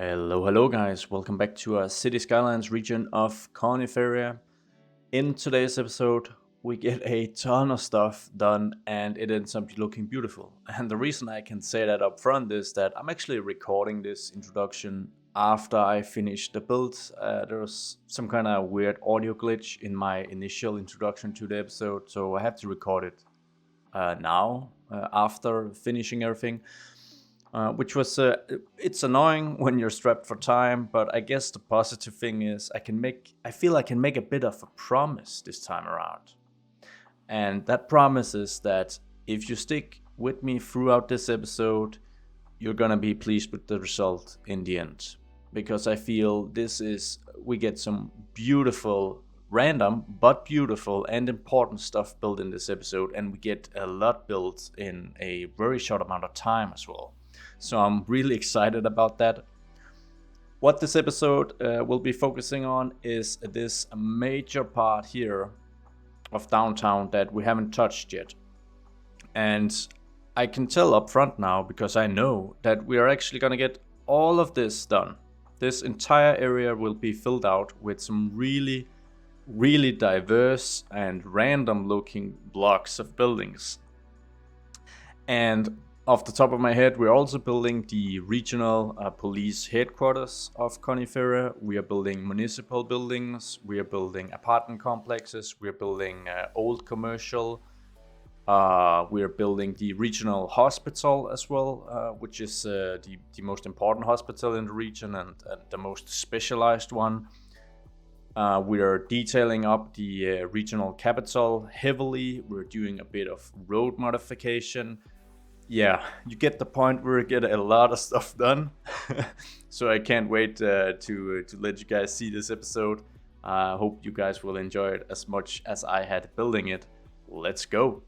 Hello, guys. Welcome back to our City Skylines region of Coniferia. In today's episode, we get a ton of stuff done and it ends up looking beautiful. And the reason I can say that up front is that I'm actually recording this introduction after I finished the build. There was some kind of weird audio glitch in my initial introduction to the episode, so I have to record it now after finishing everything. Which was it's annoying when you're strapped for time, but I guess the positive thing is I feel I can make a bit of a promise this time around. And that promise is that if you stick with me throughout this episode, you're gonna be pleased with the result in the end. Because I feel we get some beautiful, random, but beautiful and important stuff built in this episode, and we get a lot built in a very short amount of time as well. So I'm really excited about that. What this episode will be focusing on is this major part here of downtown that we haven't touched yet. And I can tell up front now, because I know that we are actually going to get all of this done. This entire area will be filled out with some really, really diverse and random looking blocks of buildings. And off the top of my head, we're also building the Regional Police Headquarters of Coniferia. We are building municipal buildings. We are building apartment complexes. We are building old commercial. We are building the Regional Hospital as well, which is the most important hospital in the region and the most specialized one. We are detailing up the Regional Capitol heavily. We're doing a bit of road modification. Yeah, you get the point. We're getting a lot of stuff done. So I can't wait to let you guys see this episode. I hope you guys will enjoy it as much as I had building it. Let's go.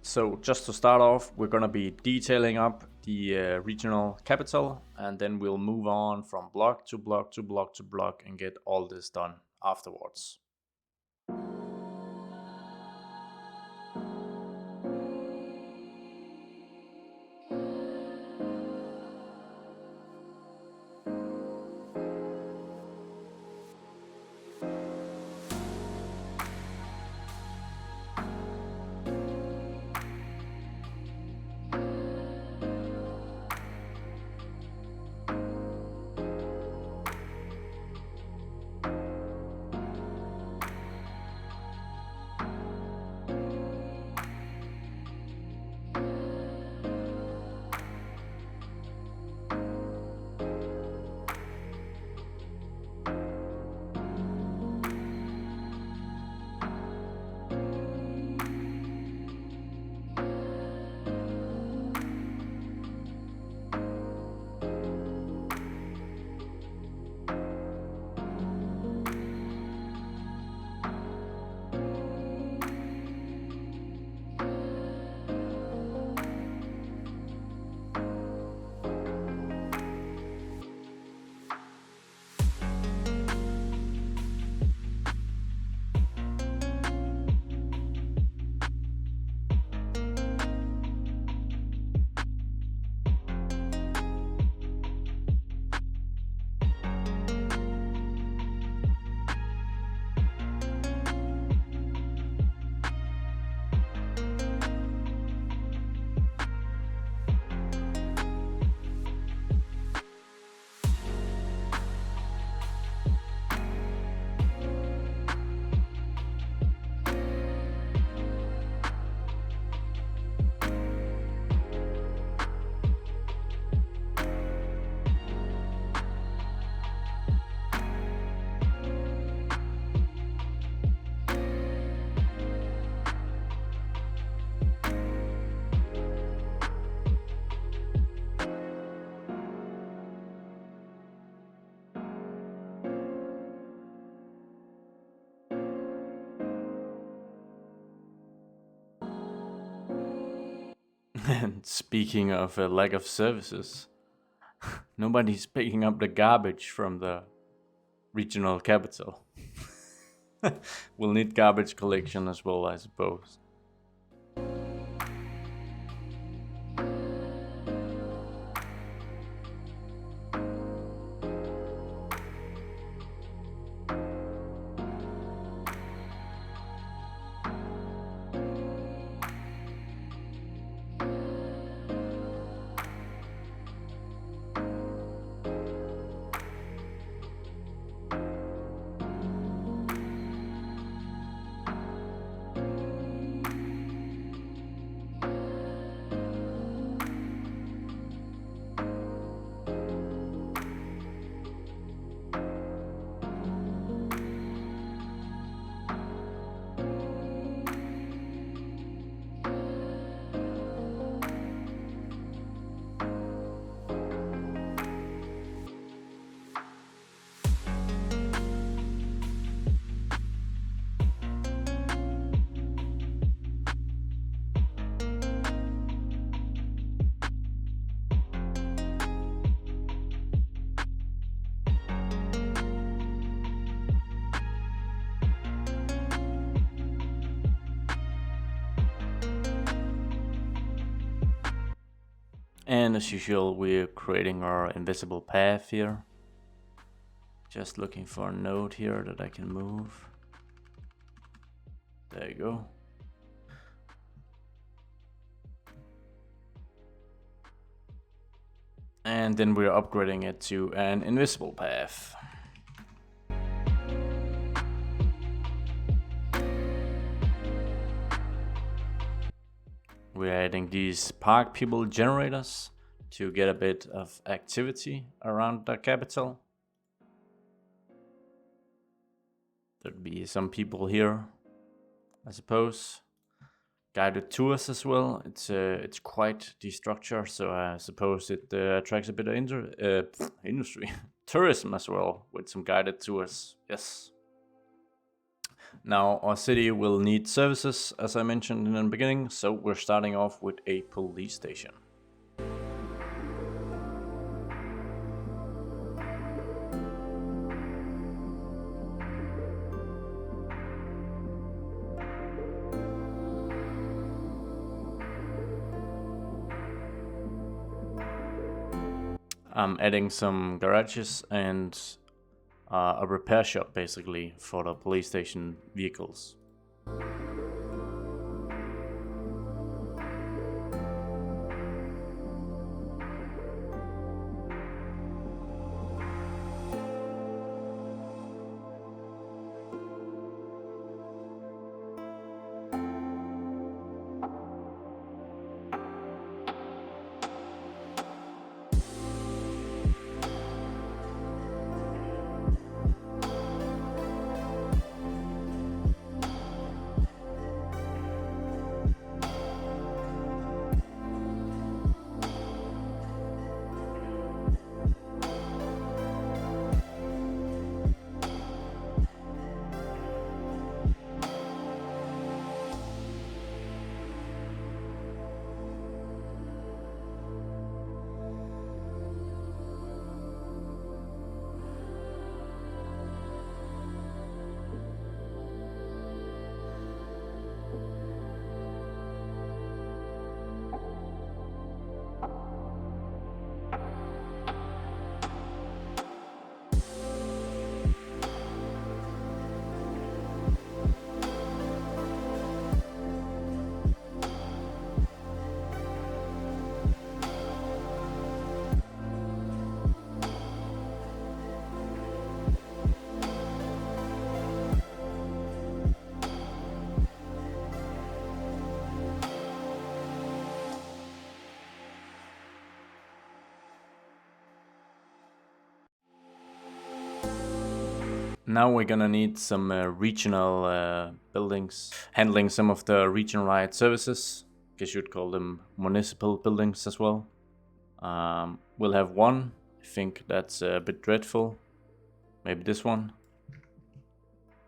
So just to start off, we're going to be detailing up the regional capital, and then we'll move on from block to block to block to block and get all this done afterwards. And speaking of a lack of services, nobody's picking up the garbage from the regional capital. We'll need garbage collection as well, I suppose. And as usual, we're creating our invisible path here. Just looking for a node here that I can move. There you go. And then we're upgrading it to an invisible path. We're adding these park people generators to get a bit of activity around the capital. There'd be some people here, I suppose. Guided tours as well. It's quite the structure, so I suppose it attracts a bit of industry, tourism as well, with some guided tours. Yes. Now our city will need services, as I mentioned in the beginning, so we're starting off with a police station. I'm adding some garages and a repair shop basically for the police station vehicles. Now we're gonna need some regional buildings, handling some of the region-wide services. I guess you'd call them municipal buildings as well. We'll have one. I think that's a bit dreadful. Maybe this one.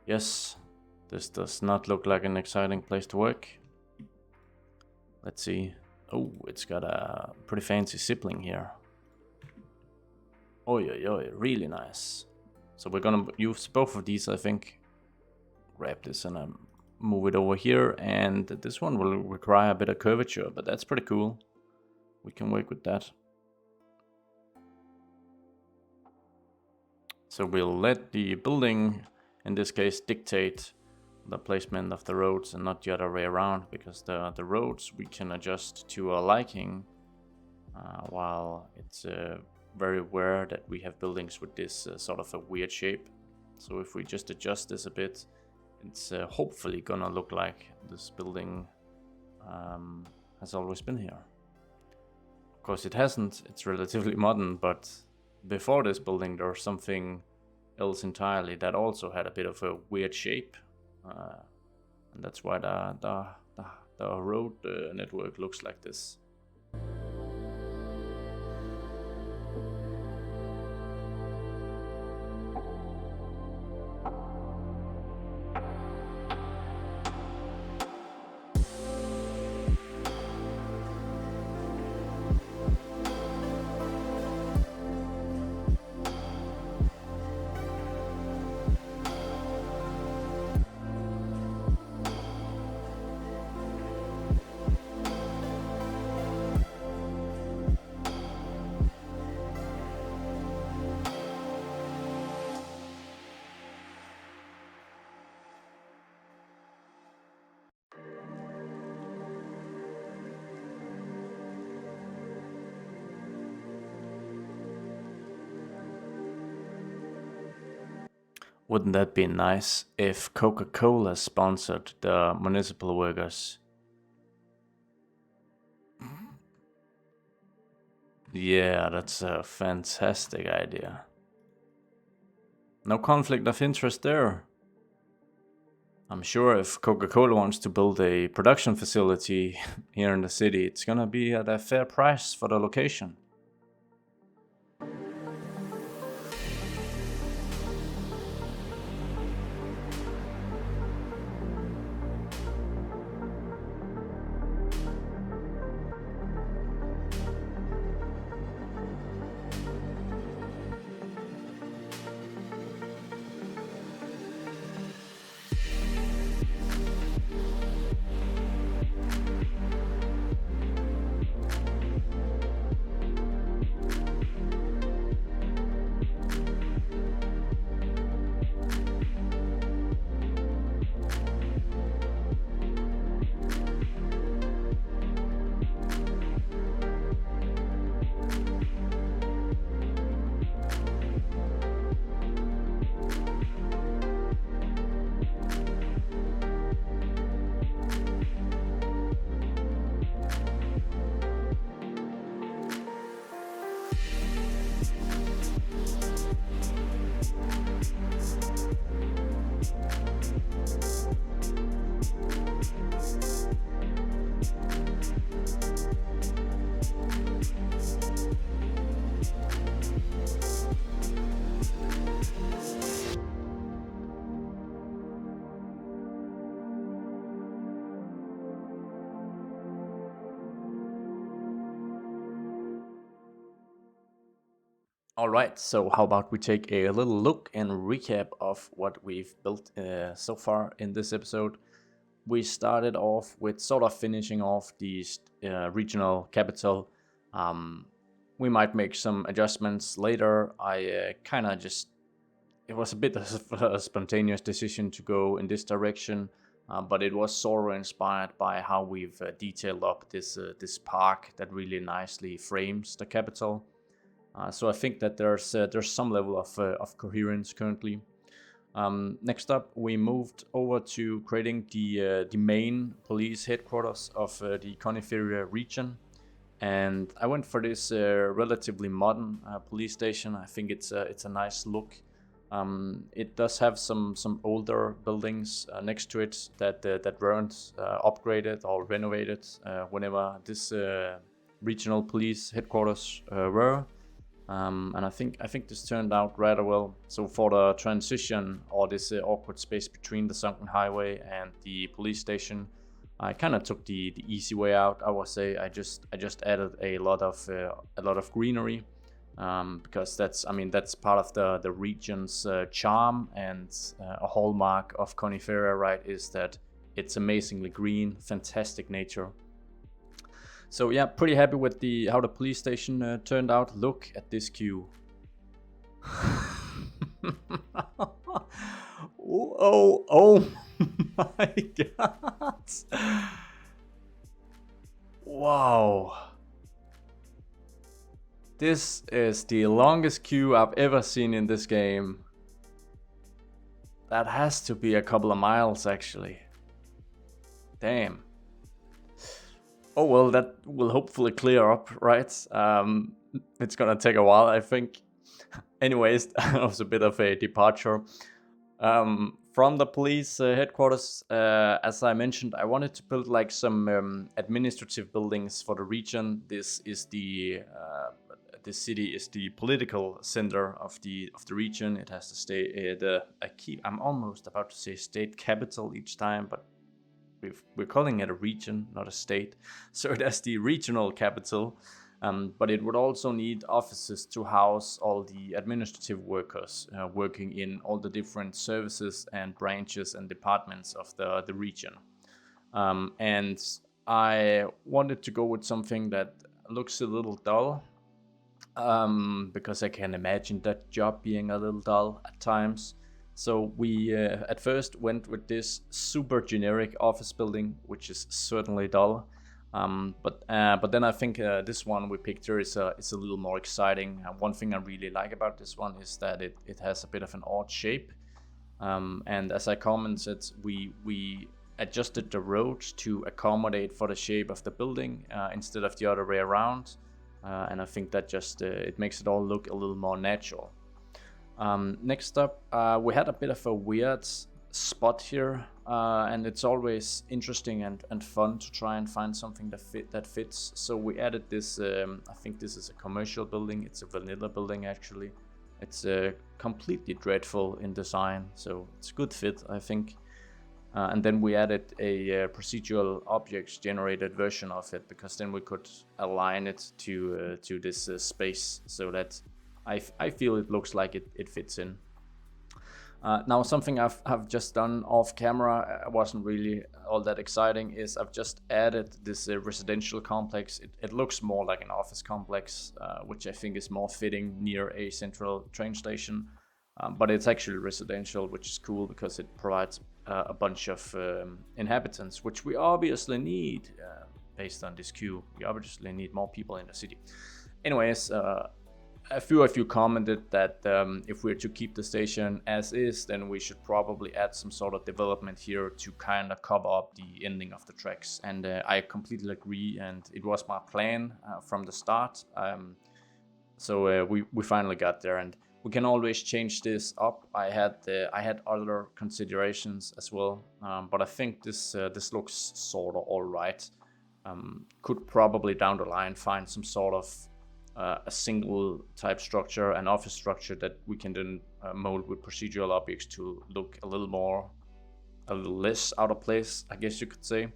Yes, this does not look like an exciting place to work. Let's see. Oh, it's got a pretty fancy sibling here. Oi, oi, oi, really nice. So we're gonna use both of these, I think. Grab this and move it over here. And this one will require a bit of curvature, but that's pretty cool. We can work with that. So we'll let the building, in this case, dictate the placement of the roads and not the other way around, because the roads we can adjust to our liking, while it's very rare that we have buildings with this sort of a weird shape. So if we just adjust this a bit, it's hopefully gonna look like this building has always been here. Of course it hasn't, it's relatively modern, but before this building there was something else entirely that also had a bit of a weird shape. And that's why the road network looks like this. Wouldn't that be nice if Coca-Cola sponsored the municipal workers? Yeah, that's a fantastic idea. No conflict of interest there. I'm sure if Coca-Cola wants to build a production facility here in the city, it's gonna be at a fair price for the location. All right, so how about we take a little look and recap of what we've built so far in this episode. We started off with sort of finishing off the regional capital. Um, we might make some adjustments later. I kind of just, it was a bit of a spontaneous decision to go in this direction, but it was sort of inspired by how we've detailed up this park that really nicely frames the capital. So I think that there's some level of coherence currently. Next up, we moved over to creating the main police headquarters of the Coniferia region, and I went for this relatively modern police station. I think it's a nice look. It does have some older buildings next to it that weren't upgraded or renovated whenever this regional police headquarters were. And I think this turned out rather well. So for the transition or this awkward space between the sunken highway and the police station, I kind of took the easy way out. I would say I just added a lot of greenery, because that's part of the region's charm, and a hallmark of Coniferia, right, is that it's amazingly green, fantastic nature. So yeah, pretty happy with how the police station turned out. Look at this queue. Oh my god. Wow. This is the longest queue I've ever seen in this game. That has to be a couple of miles actually. Damn. Oh well, that will hopefully clear up, right? It's gonna take a while, I think. Anyways, that was a bit of a departure. From the police headquarters, as I mentioned, I wanted to build like some administrative buildings for the region. This city is the political center of the region. It has to stay I'm almost about to say state capital each time, but we're calling it a region, not a state. So it has the regional capital, but it would also need offices to house all the administrative workers working in all the different services and branches and departments of the region. And I wanted to go with something that looks a little dull, because I can imagine that job being a little dull at times. So we at first went with this super generic office building, which is certainly dull. But then I think this one we picked here is a little more exciting. One thing I really like about this one is that it has a bit of an odd shape. And as I commented, we adjusted the road to accommodate for the shape of the building instead of the other way around. And I think that just it makes it all look a little more natural. Next up, we had a bit of a weird spot here, and it's always interesting and fun to try and find something that fits. So we added this. I think this is a commercial building. It's a vanilla building actually. It's completely dreadful in design, so it's a good fit, I think. And then we added a procedural objects generated version of it, because then we could align it to this space, so that I feel it looks like it fits in. Now, something I've just done off camera, wasn't really all that exciting, is I've just added this residential complex. It looks more like an office complex, which I think is more fitting near a central train station. But it's actually residential, which is cool because it provides a bunch of inhabitants, which we obviously need based on this queue. We obviously need more people in the city. Anyways, a few of you commented that if we're to keep the station as is, then we should probably add some sort of development here to kind of cover up the ending of the tracks. And I completely agree, and it was my plan from the start. So we finally got there, and we can always change this up. I had other considerations as well, but I think this looks sort of all right. Could probably down the line find some sort of a single type structure, an office structure that we can then mold with procedural objects to look a little less out of place, I guess you could say.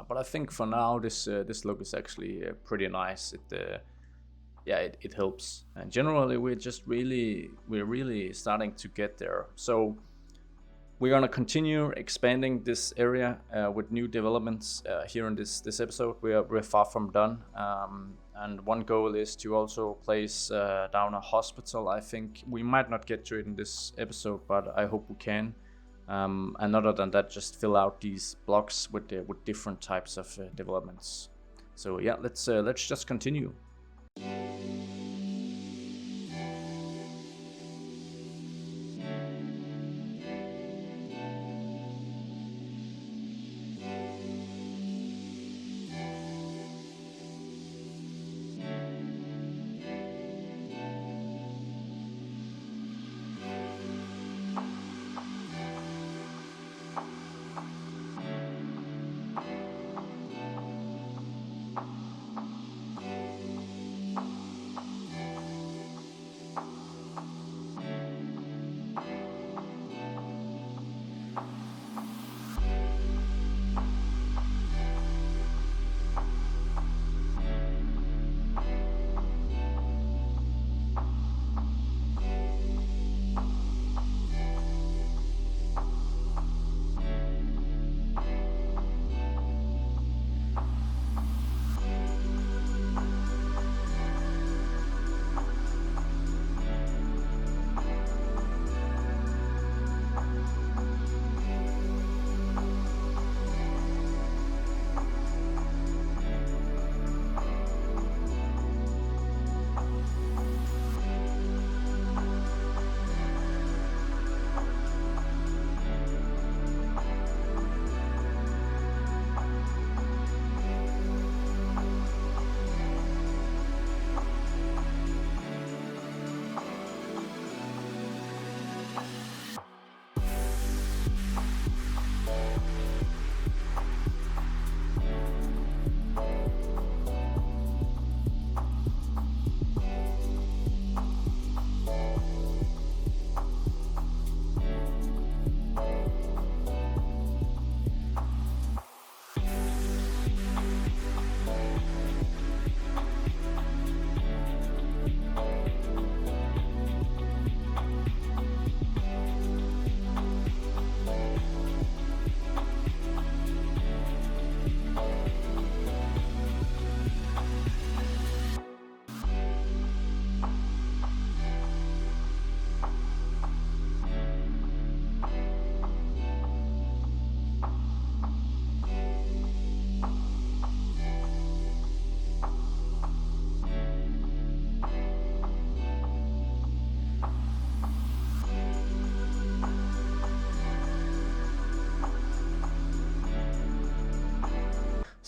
But I think for now this look is actually pretty nice. It helps, and generally we're really starting to get there. So we're gonna continue expanding this area with new developments here in this episode. We're far from done, and one goal is to also place down a hospital. I think we might not get to it in this episode, but I hope we can. And other than that, just fill out these blocks with different types of developments. So yeah, let's just continue.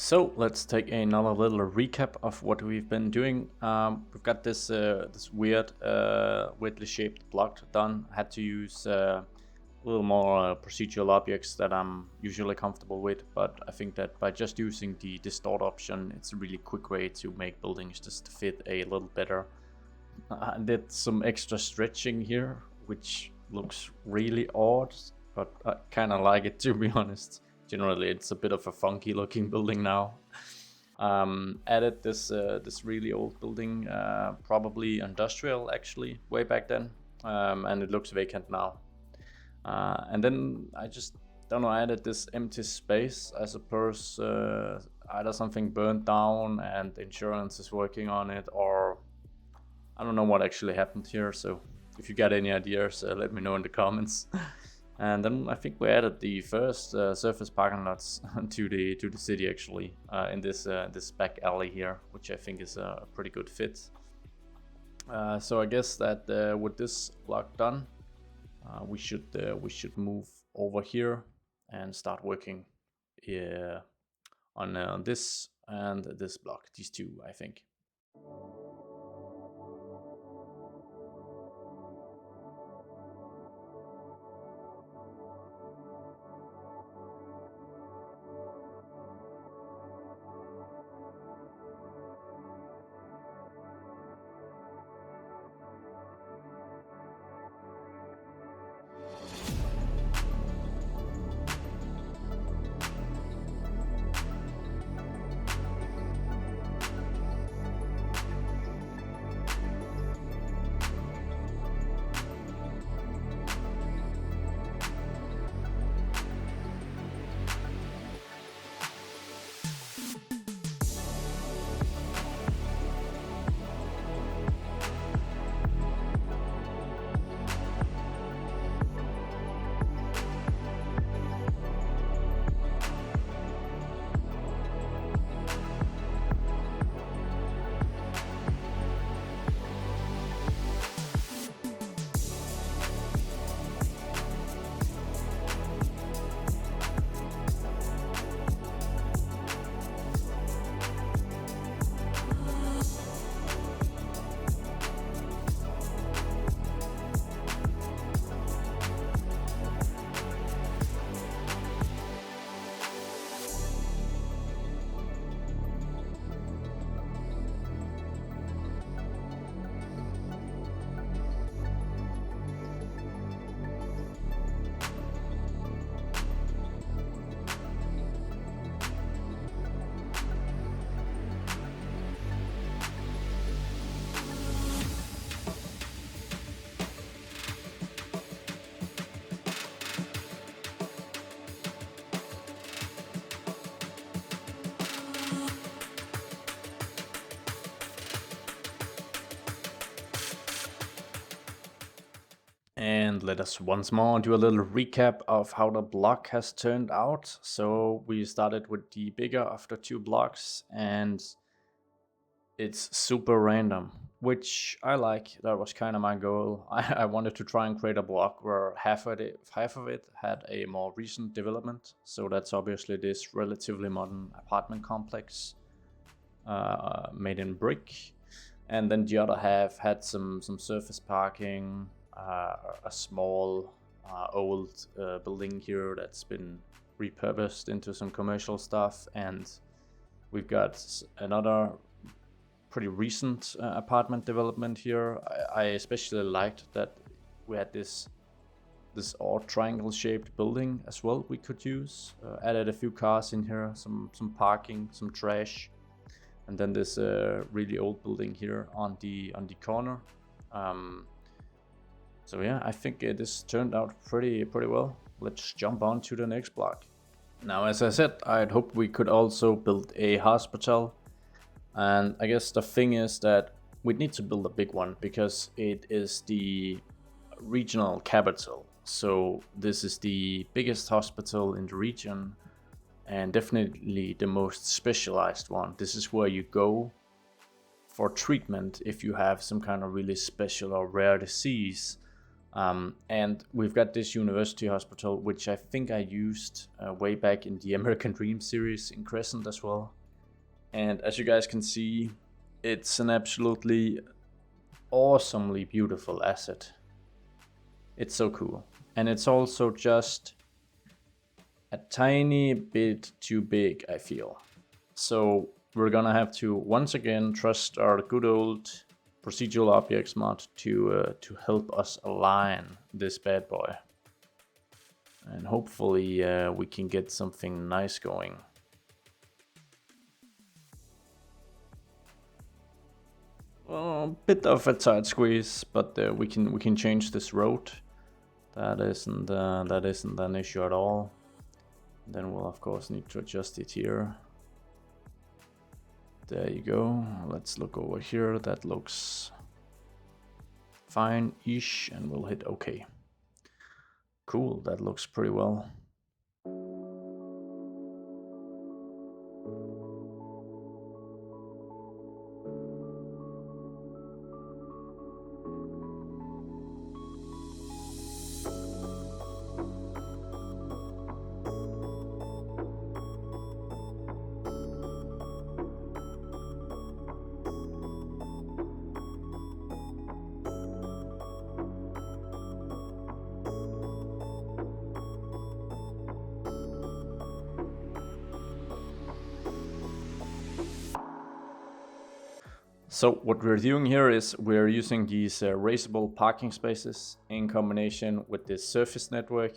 So let's take another little recap of what we've been doing. We've got this weirdly shaped block done. I had to use a little more procedural objects that I'm usually comfortable with, but I think that by just using the distort option, it's a really quick way to make buildings just fit a little better. I did some extra stretching here, which looks really odd, but I kind of like it, to be honest. Generally, it's a bit of a funky looking building now. Added this really old building, probably industrial actually, way back then, and it looks vacant now. And then I just don't know, I added this empty space. I suppose either something burned down and insurance is working on it, or I don't know what actually happened here. So if you got any ideas, let me know in the comments. And then I think we added the first surface parking lots to the city actually in this back alley here, which I think is a pretty good fit. So I guess that with this block done, we should move over here and start working on this and this block, these two, I think. And let us once more do a little recap of how the block has turned out. So we started with the bigger of the two blocks, and it's super random, which I like. That was kind of my goal. I wanted to try and create a block where half of it had a more recent development. So that's obviously this relatively modern apartment complex made in brick. And then the other half had some surface parking, a small old building here that's been repurposed into some commercial stuff, and we've got another pretty recent apartment development here. I especially liked that we had this odd triangle shaped building as well we could use. Added a few cars in here, some parking, some trash, and then this really old building here on the corner. So yeah, I think this turned out pretty well. Let's jump on to the next block. Now, as I said, I'd hoped we could also build a hospital, and I guess the thing is that we'd need to build a big one because it is the regional capital. So this is the biggest hospital in the region, and definitely the most specialized one. This is where you go for treatment if you have some kind of really special or rare disease, And we've got this university hospital, which I think I used way back in the American Dream series in Crescent as well. And as you guys can see, it's an absolutely awesomely beautiful asset. It's so cool. And it's also just a tiny bit too big, I feel. So we're gonna have to once again trust our good old procedural objects mod to help us align this bad boy. And hopefully we can get something nice going. Well, a bit of a tight squeeze, but we can change this road. That isn't an issue at all. Then we'll of course need to adjust it here. There you go. Let's look over here. That looks fine-ish, and we'll hit OK. Cool, that looks pretty well. So what we're doing here is we're using these raceable parking spaces in combination with this surface network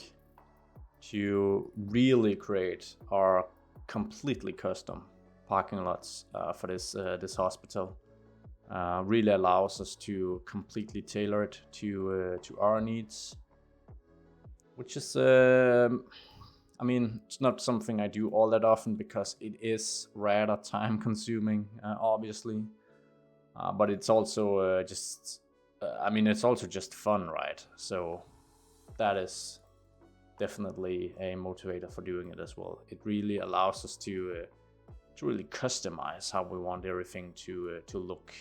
to really create our completely custom parking lots for this hospital. Really allows us to completely tailor it to our needs, which is I mean, it's not something I do all that often because it is rather time consuming, obviously. But it's also I mean, it's also just fun, right? So that is definitely a motivator for doing it as well. It really allows us to really customize how we want everything to look.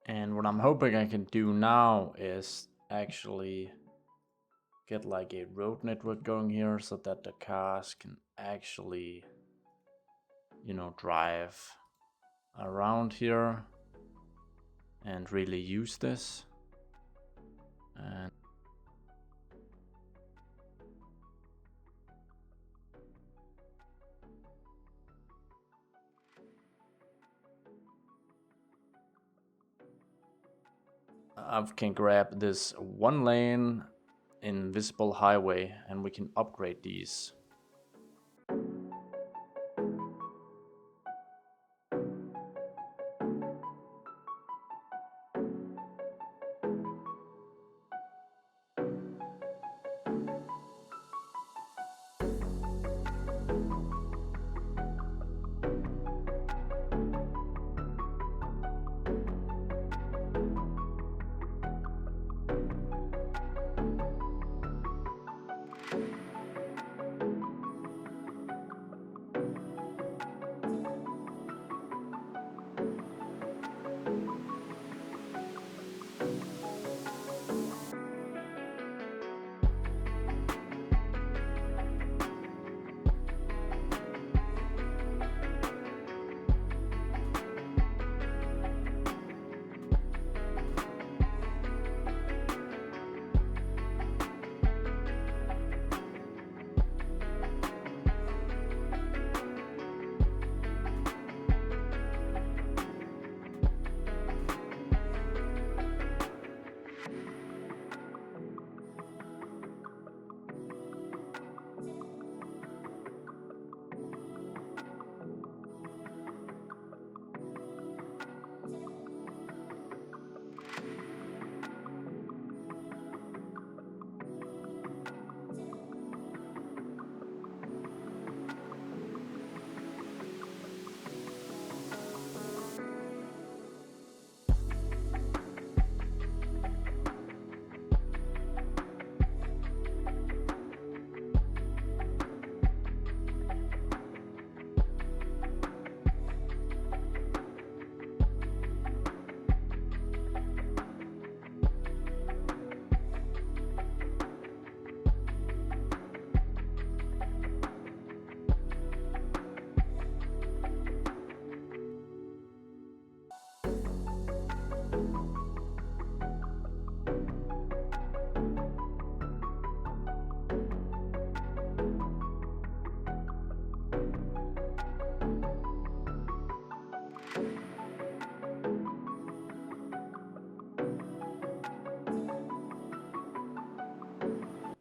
And what I'm hoping I can do now is actually get like a road network going here so that the cars can actually, you know, drive around here and really use this. And I can grab this one lane invisible highway and we can upgrade these.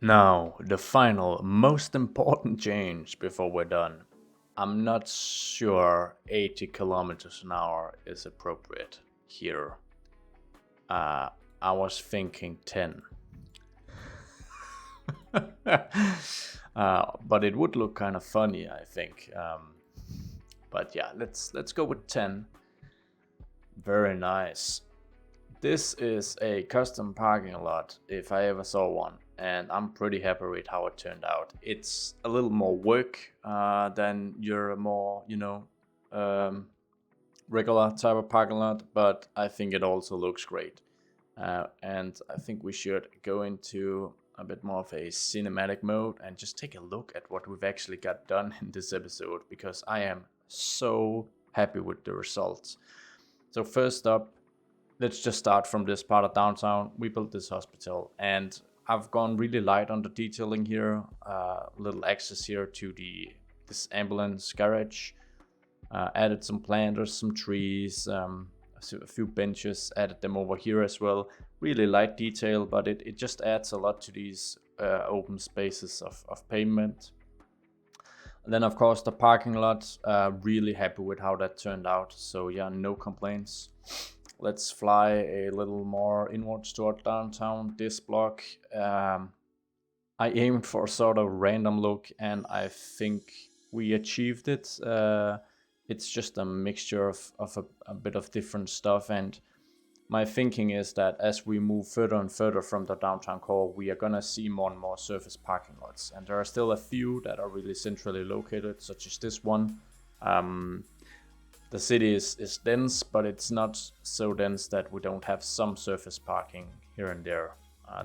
Now, the final, most important change before we're done. I'm not sure 80 kilometers an hour is appropriate here. I was thinking 10. But it would look kind of funny, I think. But yeah, let's go with 10. Very nice. This is a custom parking lot, if I ever saw one, and I'm pretty happy with how it turned out. It's a little more work than your more, regular type of parking lot, but I think it also looks great. And I think we should go into a bit more of a cinematic mode and just take a look at what we've actually got done in this episode, because I am so happy with the results. So first up, let's just start from this part of downtown. We built this hospital, and I've gone really light on the detailing here. Little access here to this ambulance garage. Added some planters, some trees, a few benches. Added them over here as well. Really light detail, but it just adds a lot to these open spaces of pavement. And then of course the parking lot. Really happy with how that turned out. So yeah, no complaints. Let's fly a little more inwards toward downtown. This block, I aimed for a sort of random look, and I think we achieved it. It's just a mixture of a bit of different stuff, and my thinking is that as we move further and further from the downtown core, we are gonna see more and more surface parking lots, and there are still a few that are really centrally located, such as this one. The city is dense, but it's not so dense that we don't have some surface parking here and there.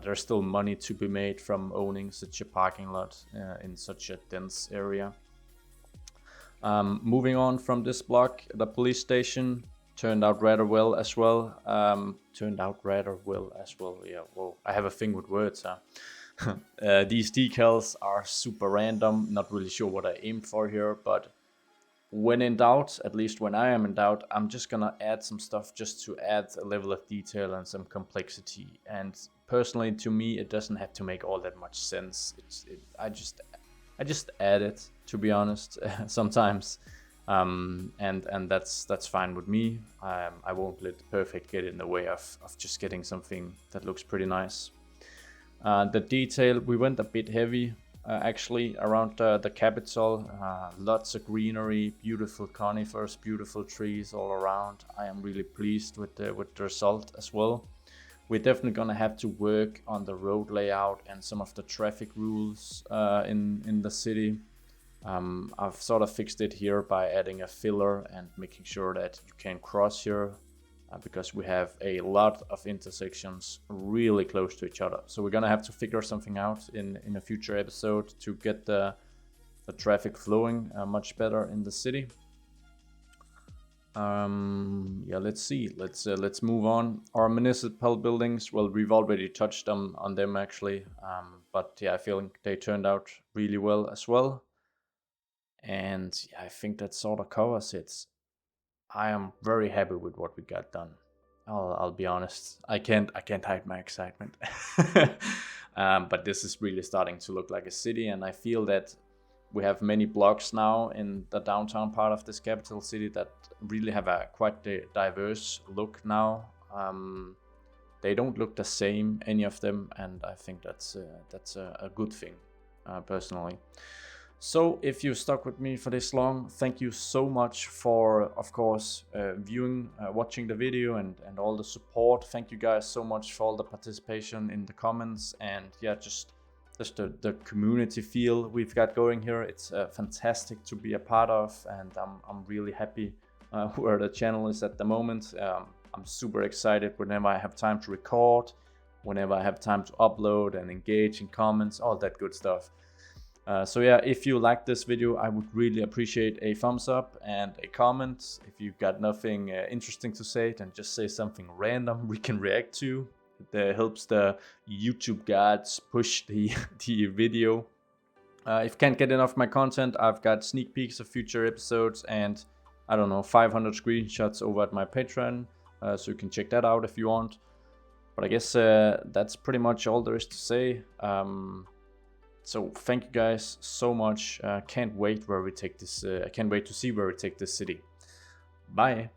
There's still money to be made from owning such a parking lot in such a dense area. Moving on from this block, the police station turned out rather well as well. Yeah, whoa, I have a thing with words, huh? These decals are super random, not really sure what I aimed for here, but when in doubt, at least when I am in doubt, I'm just gonna add some stuff just to add a level of detail and some complexity. And personally, to me, it doesn't have to make all that much sense. I just add it, to be honest, sometimes, and that's fine with me. I won't let the perfect get in the way of just getting something that looks pretty nice. The detail, we went a bit heavy. Actually, around the Capitol, lots of greenery, beautiful conifers, beautiful trees all around. I am really pleased with the result as well. We're definitely gonna have to work on the road layout and some of the traffic rules in the city. I've sort of fixed it here by adding a filler and making sure that you can cross here. Because we have a lot of intersections really close to each other. So we're gonna have to figure something out in a future episode to get the traffic flowing much better in the city. Yeah, let's see. Let's move on. Our municipal buildings, well, we've already touched on them actually. But yeah, I feel like they turned out really well as well. And yeah, I think that sort of covers it. I am very happy with what we got done. I'll be honest. I can't hide my excitement. But this is really starting to look like a city, and I feel that we have many blocks now in the downtown part of this capital city that really have a quite diverse look now. They don't look the same, any of them, and I think that's a good thing, personally. So if you stuck with me for this long, thank you so much for, of course, watching the video and all the support. Thank you guys so much for all the participation in the comments, and yeah, just the community feel we've got going here. It's fantastic to be a part of, and I'm really happy where the channel is at the moment. I'm super excited whenever I have time to record, whenever I have time to upload and engage in comments, all that good stuff. So yeah, if you like this video, I would really appreciate a thumbs up and a comment. If you've got nothing interesting to say, then just say something random we can react to. It helps the YouTube gods push the video. If you can't get enough of my content, I've got sneak peeks of future episodes and, I don't know, 500 screenshots over at my Patreon. So you can check that out if you want. But I guess that's pretty much all there is to say. So thank you guys so much. Can't wait to see where we take this city. Bye.